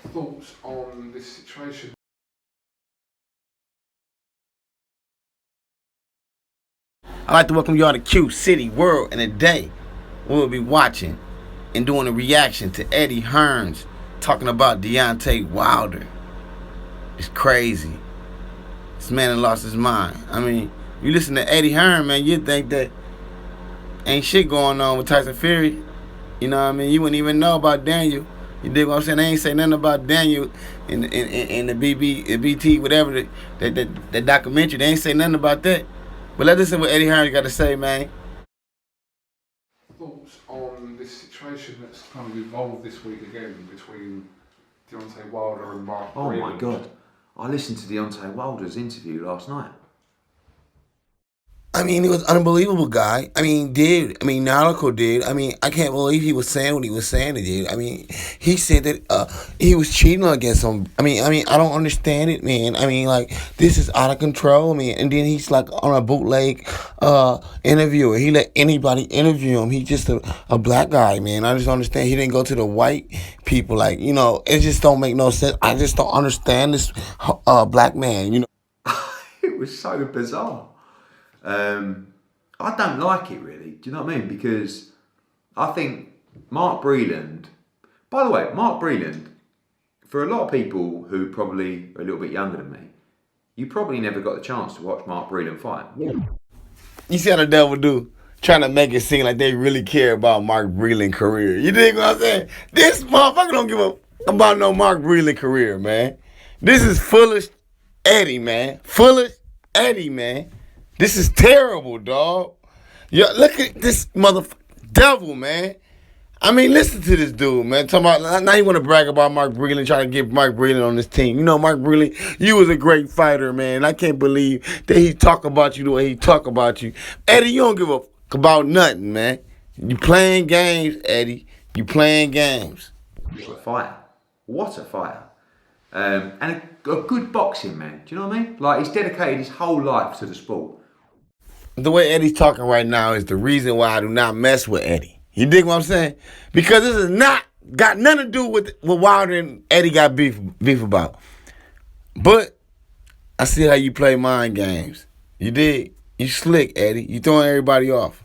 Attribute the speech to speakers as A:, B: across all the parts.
A: thoughts on this situation?
B: I'd like to welcome you all to Q City World, and today we'll be watching and doing a reaction to Eddie Hearn's talking about Deontay Wilder. It's crazy. This man has lost his mind. I mean, you listen to Eddie Hearn, man, you'd think that ain't shit going on with Tyson Fury. You know what I mean? You wouldn't even know about Daniel. You dig what I'm saying? They ain't say nothing about Daniel in the BT, whatever, that documentary. They ain't say nothing about that. But let's listen to what Eddie Hearn got to say, man.
A: Thoughts on this situation that's kind of evolved this week again between Deontay Wilder and Mark
C: Oh
A: Breland?
C: my God. I listened to Deontay Wilder's interview last night.
B: I mean, it was unbelievable, guy. I mean, dude. I mean, Nautical, dude. I mean, I can't believe he was saying what he was saying, dude. I mean, he said that he was cheating against him. I mean, I don't understand it, man. I mean, like, this is out of control, man. And then he's like on a bootleg interviewer. He let anybody interview him. He's just a black guy, man. I just don't understand. He didn't go to the white people, like, you know. It just don't make no sense. I just don't understand this black man, you know.
C: It was so bizarre. I don't like it, really. Do you know what I mean? Because I think Mark Breland, by the way, Mark Breland, for a lot of people who probably are a little bit younger than me, you probably never got the chance to watch Mark Breland fight.
B: You see how the devil do? Trying to make it seem like they really care about Mark Breland's career. You dig what I'm saying? This motherfucker don't give a about no Mark Breland career, man. This is foolish Eddie, man. Foolish Eddie, man. This is terrible, dog. Yo, look at this devil, man. I mean, listen to this dude, man. Talking about now you want to brag about Mark Breland, trying to get Mark Breland on this team. You know, Mark Breland, you was a great fighter, man. I can't believe that he talk about you the way he talk about you. Eddie, you don't give a fuck about nothing, man. You playing games, Eddie. You playing games.
C: What a fighter. What a fighter. And a good boxing man. Do you know what I mean? Like, he's dedicated his whole life to the sport.
B: The way Eddie's talking right now is the reason why I do not mess with Eddie. You dig what I'm saying? Because this is not got nothing to do with what Wilder and Eddie got beef about. But I see how you play mind games. You dig? You slick, Eddie. You throwing everybody off.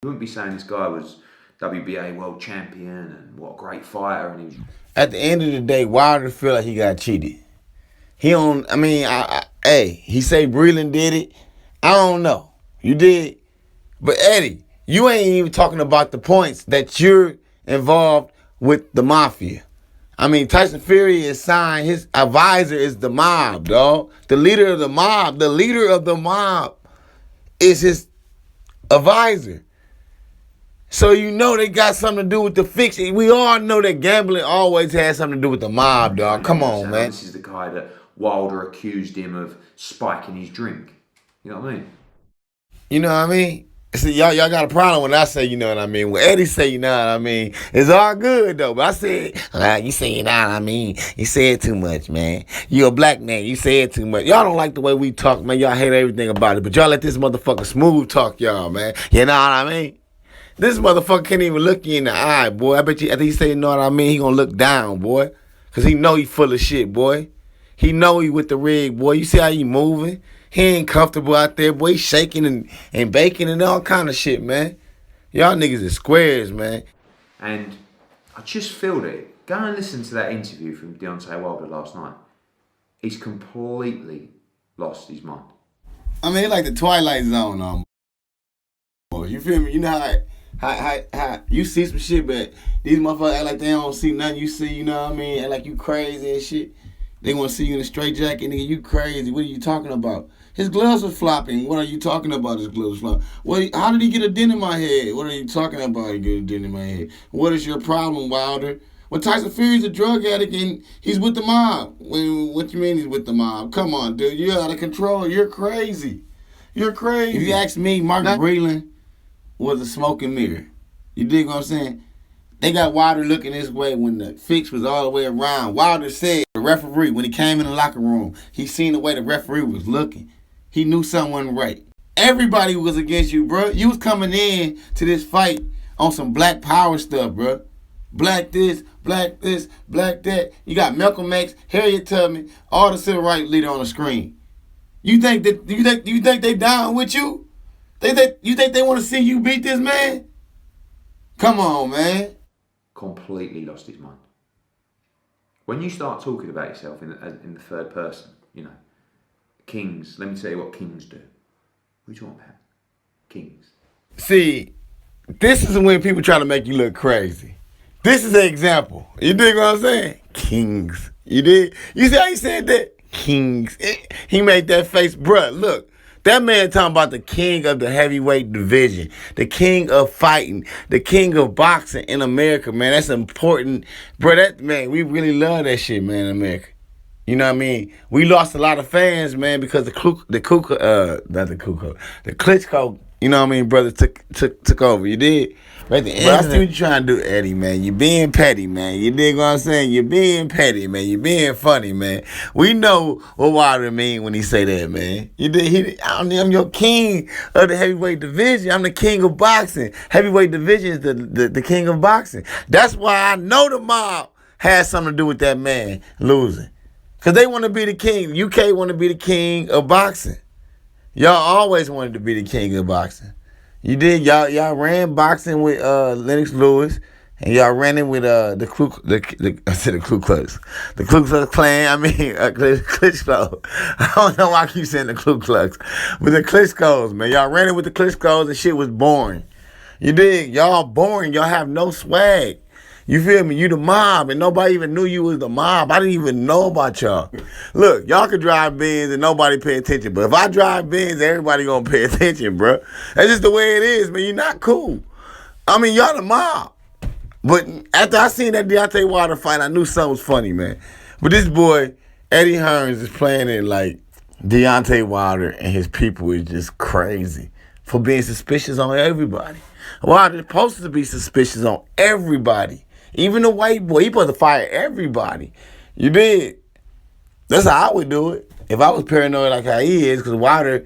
C: You wouldn't be saying this guy was WBA world champion and what a great fighter. And he was...
B: At the end of the day, Wilder feel like he got cheated. He don't. I mean, hey, he say Breland did it. I don't know. You did, but Eddie, you ain't even talking about the points that you're involved with the mafia. I mean, Tyson Fury is signed. His advisor is the mob, dog. The leader of the mob. The leader of the mob is his advisor. So you know they got something to do with the fix. We all know that gambling always has something to do with the mob, dog. Come on, man.
C: This is the guy that Wilder accused him of spiking his drink. You know what I mean?
B: You know what I mean? See, y'all got a problem when I say you know what I mean. When Eddie say you know what I mean, it's all good though. But I said, you say you know what I mean. You say it too much, man. You a black man. You say it too much. Y'all don't like the way we talk, man. Y'all hate everything about it. But y'all let this motherfucker smooth talk y'all, man. You know what I mean? This motherfucker can't even look you in the eye, boy. I bet you after he say you know what I mean, he gonna look down, boy. Cause he know he full of shit, boy. He know he with the rig, boy. You see how he moving? He ain't comfortable out there, boy. He shaking and baking and all kind of shit, man. Y'all niggas is squares, man.
C: And I just feel that. Go and listen to that interview from Deontay Wilder last night. He's completely lost his mind.
B: I mean, it's like the Twilight Zone on. You feel me? You know how you see some shit, but these motherfuckers act like they don't see nothing you see, you know what I mean? Act like you crazy and shit. They want to see you in a straight jacket, nigga. You crazy. What are you talking about? His gloves are flopping. What are you talking about? His gloves flopping. How did he get a dent in my head? What are you talking about? He get a dent in my head. What is your problem, Wilder? Well, Tyson Fury's a drug addict and he's with the mob. What you mean he's with the mob? Come on, dude. You're out of control. You're crazy. You're crazy. If you ask me, Mark Breland was a smoking mirror. You dig what I'm saying? They got Wilder looking this way when the fix was all the way around. Wilder said the referee, when he came in the locker room, he seen the way the referee was looking. He knew something wasn't right. Everybody was against you, bro. You was coming in to this fight on some black power stuff, bro. Black this, black that. You got Malcolm X, Harriet Tubman, all the civil rights leader on the screen. You think they down with you? You think they want to see you beat this man? Come on, man.
C: Completely lost his mind. When you start talking about yourself in the third person, kings. Let me tell you what kings do. What are you talking about? Kings.
B: See, this is when people try to make you look crazy. This is an example. You dig what I'm saying? Kings. You dig? You see how he said that? Kings. He made that face. Bruh, look. That man talking about the king of the heavyweight division. The king of fighting. The king of boxing in America, man. That's important. Bruh, we really love that shit, man, in America. You know what I mean? We lost a lot of fans, man, because the Klitschko, you know what I mean, brother, took over. You did? Right at the end. But I see what you're trying to do, Eddie, man. You being petty, man. You dig what I'm saying? You're being petty, man. You being funny, man. We know what Wilder mean when he say that, man. You dig? I'm your king of the heavyweight division. I'm the king of boxing. Heavyweight division is the king of boxing. That's why I know the mob has something to do with that man losing. Because they want to be the king. UK want to be the king of boxing. Y'all always wanted to be the king of boxing. You did. Y'all ran boxing with Lennox Lewis, and y'all ran it with the Ku Klux Klan. I mean Klitschko. I don't know why I keep saying the Ku Klux, but the Klitschkos, man. Y'all ran it with the Klitschkos, and shit was boring. You dig? Y'all boring. Y'all have no swag. You feel me? You the mob, and nobody even knew you was the mob. I didn't even know about y'all. Look, y'all could drive Benz and nobody pay attention. But if I drive Benz, everybody gonna pay attention, bro. That's just the way it is, man. You're not cool. I mean, y'all the mob. But after I seen that Deontay Wilder fight, I knew something was funny, man. But this boy, Eddie Hern, is playing it like Deontay Wilder and his people is just crazy for being suspicious on everybody. Wilder's supposed to be suspicious on everybody. Even the white boy, he supposed to fire everybody. You did. That's how I would do it. If I was paranoid like how he is, because Wilder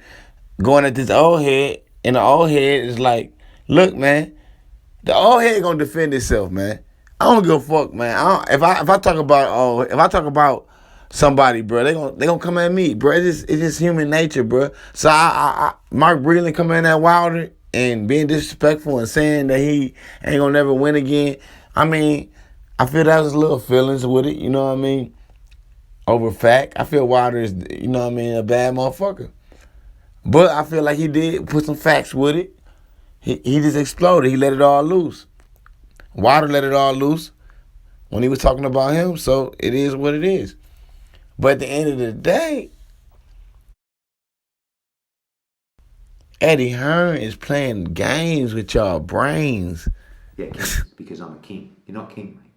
B: going at this old head, and the old head is like, look, man, the old head gonna defend itself, man. I don't give a fuck, man. If I talk about somebody, bro, they gonna come at me, bro. It's just human nature, bro. So Mark Breland coming at Wilder and being disrespectful and saying that he ain't gonna never win again. I mean, I feel that was a little feelings with it, you know what I mean? Over fact. I feel Wilder is, you know what I mean, a bad motherfucker. But I feel like he did put some facts with it. He just exploded. He let it all loose. Wilder let it all loose when he was talking about him, so it is what it is. But at the end of the day, Eddie Hern is playing games with y'all brains.
C: Yeah, kings, because I'm a king. You're not king, mate.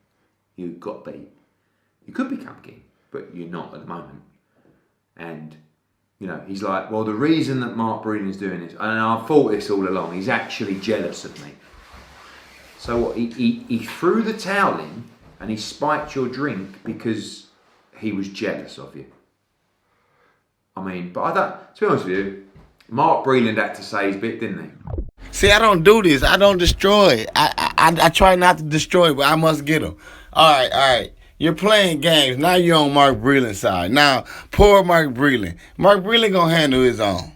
C: You got to be. You could become king, but you're not at the moment. And, he's like, well, the reason that Mark Breland's doing this, and I've thought this all along, he's actually jealous of me. So what? He threw the towel in and he spiked your drink because he was jealous of you. I mean, but to be honest with you, Mark Breland had to say his bit, didn't he?
B: See, I don't do this. I don't destroy. I try not to destroy, but I must get them. All right. You're playing games. Now you're on Mark Breland's side. Now, poor Mark Breland. Mark Breland gonna handle his own.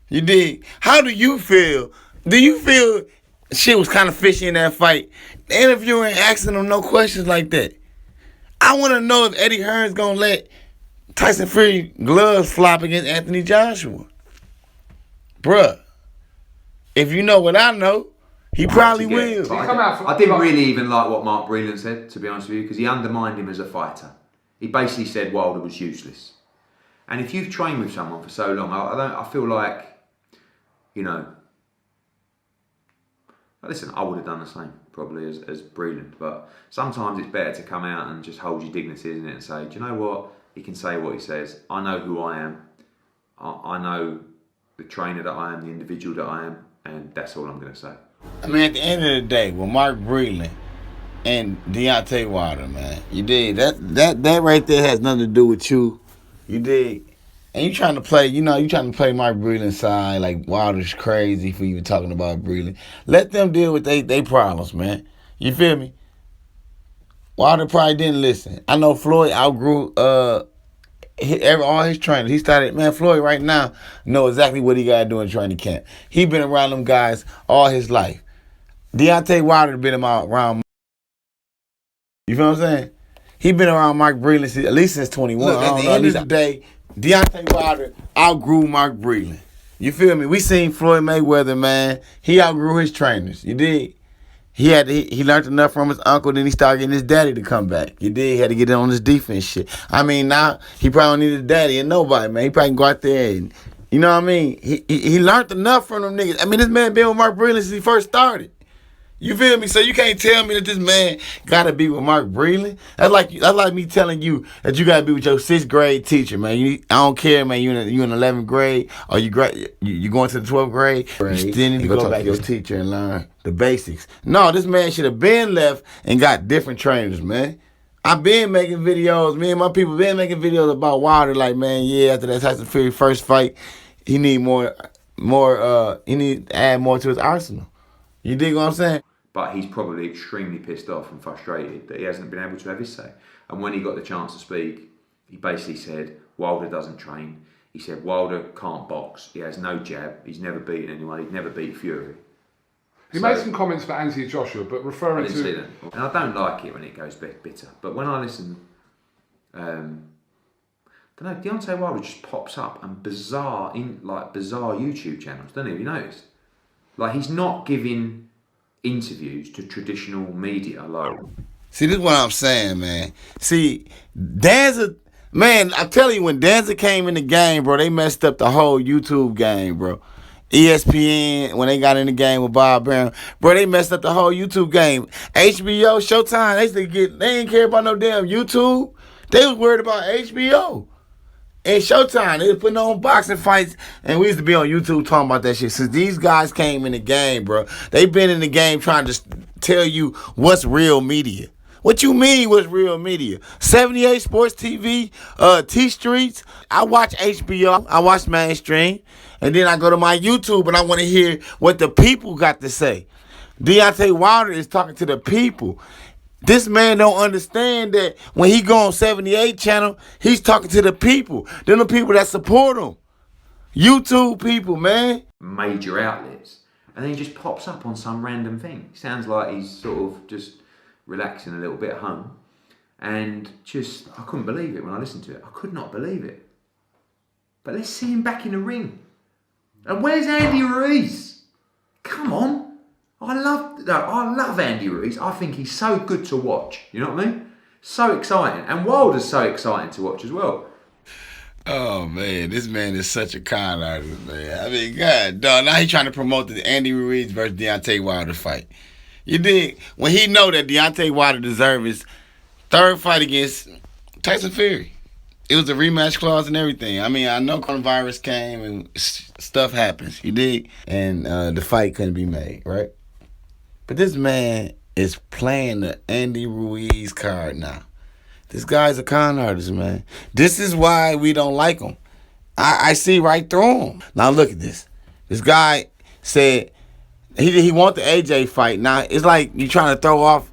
B: You dig? How do you feel? Do you feel shit was kind of fishy in that fight? The interviewer ain't asking him no questions like that. I want to know if Eddie Hearn's gonna let Tyson Fury gloves flop against Anthony Joshua. Bruh. If you know what I know, he probably will.
C: I didn't really even like what Mark Breland said, to be honest with you, because he undermined him as a fighter. He basically said Wilder was useless. And if you've trained with someone for so long, I feel like, listen, I would have done the same probably as Breland, but sometimes it's better to come out and just hold your dignity, isn't it, and say, do you know what? He can say what he says. I know who I am. I know the trainer that I am, the individual that I am. And that's all I'm going to say.
B: I mean, at the end of the day, with Mark Breland and Deontay Wilder, man, you dig? That right there has nothing to do with you. You dig? and you trying to play, you trying to play Mike Breland's side, like Wilder's crazy for even talking about Breland. Let them deal with they problems, man. You feel me? Wilder probably didn't listen. I know Floyd outgrew all his trainers. He started, man, Floyd right now know exactly what he got to do in training camp. He been around them guys all his life. Deontay Wilder been around. You feel what I'm saying? He been around Mike Breland at least since 21.
D: Look, at the end of the
B: day, Deontay Wilder outgrew Mike Breland. You feel me? We seen Floyd Mayweather, man. He outgrew his trainers. You dig? He learned enough from his uncle, then he started getting his daddy to come back. You dig? He had to get in on his defense shit. I mean, now he probably don't need a daddy and nobody, man. He probably can go out there and, you know what I mean? He learned enough from them niggas. I mean, this man been with Mark Breland since he first started. You feel me? So you can't tell me that this man gotta be with Mark Breland. That's like me telling you that you gotta be with your 6th grade teacher, man. I don't care, man. You in 11th grade or you going to the 12th grade. You still need to go back to your teacher and learn the basics. No, this man should have been left and got different trainers, man. I've been making videos. Me and my people been making videos about Wilder. Like, man, yeah, after that Tyson Fury first fight, he need more. He need to add more to his arsenal. You dig what I'm saying?
C: But he's probably extremely pissed off and frustrated that he hasn't been able to have his say. And when he got the chance to speak, he basically said Wilder doesn't train. He said Wilder can't box. He has no jab. He's never beaten anyone. He'd never beat Fury.
A: He made some comments for Anthony Joshua, but referring
C: I didn't see them. And I don't like it when it goes bitter. But when I listen, I don't know, Deontay Wilder just pops up and bizarre YouTube channels. Don't you notice? Like, he's not giving interviews to traditional media alone.
B: See, this is what I'm saying, man. See, Danza, man, I tell you, when Danza came in the game, bro, they messed up the whole YouTube game, bro. ESPN, when they got in the game with Bob Brown, bro, they messed up the whole YouTube game. HBO, Showtime, they didn't care about no damn YouTube. They was worried about HBO. And Showtime, they was putting on boxing fights, and we used to be on YouTube talking about that shit. Since these guys came in the game, bro, they been in the game trying to tell you what's real media. What you mean what's real media? 78 Sports TV, T-Streets. I watch HBO, I watch mainstream, and then I go to my YouTube and I want to hear what the people got to say. Deontay Wilder is talking to the people. This man don't understand that when he go on 78 channel, he's talking to the people. Them the people that support him. YouTube people, man.
C: Major outlets. And then he just pops up on some random thing. Sounds like he's sort of just relaxing a little bit at home. And just, I couldn't believe it when I listened to it. I could not believe it. But let's see him back in the ring. And where's Andy Ruiz? Come on. I love Andy Ruiz. I think he's so good to watch. You know what I mean? So exciting. And Wilder's so exciting to watch as well.
B: Oh, man. This man is such a con artist, man. I mean, God, dog. Now he's trying to promote the Andy Ruiz versus Deontay Wilder fight. You dig? When he know that Deontay Wilder deserves his 3rd fight against Tyson Fury. It was a rematch clause and everything. I mean, I know coronavirus came and stuff happens. You dig? And the fight couldn't be made, right? But this man is playing the Andy Ruiz card now. This guy's a con artist, man. This is why we don't like him. I see right through him. Now look at this. This guy said he want the AJ fight. Now it's like you trying to throw off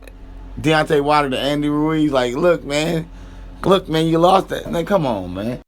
B: Deontay Wilder to Andy Ruiz. Like, look, man, you lost that. Man, come on, man.